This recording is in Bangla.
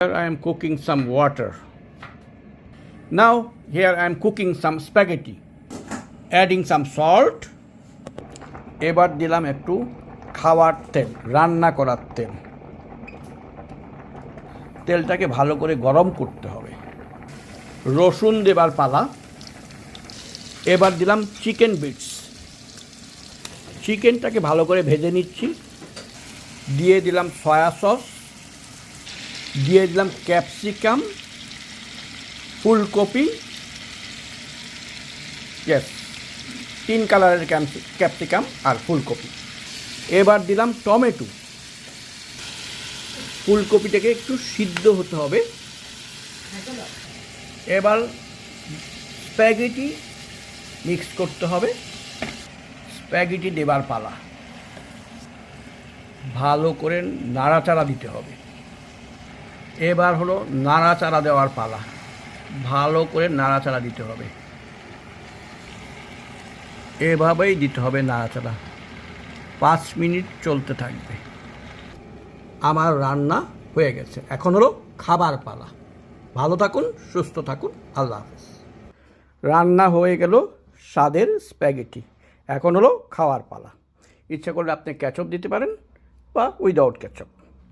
Here I am cooking some water. Now here I am cooking some spaghetti. Adding some salt. এবার দিলাম একটু খাওয়ার তেল, রান্না করার তেল। তেলটাকে ভালো করে গরম করতে হবে। রসুন দেবার পালা। এবার দিলাম চিকেন বিটস। চিকেনটাকে ভালো করে ভেজে নিচ্ছি। দিয়ে দিলাম সয়া সস, দিয়ে দিলাম ক্যাপসিকাম, ফুলকপি, ইয়েস 3 কালারের ক্যাপসিকাম আর ফুলকপি। এবার দিলাম টমেটো। ফুলকপিটাকে একটু সিদ্ধ হতে হবে। এবার স্প্যাগেটি মিক্স করতে হবে। স্প্যাগেটি দেবার পালা। ভালো করে নাড়াচাড়া দিতে হবে। এবার হলো নাড়াচাড়া দেওয়ার পালা। ভালো করে নাড়াচাড়া দিতে হবে। এভাবেই দিতে হবে নাড়াচাড়া। 5 মিনিট চলতে থাকবে। আমার রান্না হয়ে গেছে। এখন হলো খাবার পালা। ভালো থাকুন, সুস্থ থাকুন, আল্লাহ হাফেজ। রান্না হয়ে গেল স্বাদের স্প্যাগেটি। এখন হলো খাওয়ার পালা। ইচ্ছা করলে আপনি কেচাপ দিতে পারেন বা উইদাউট কেচাপ।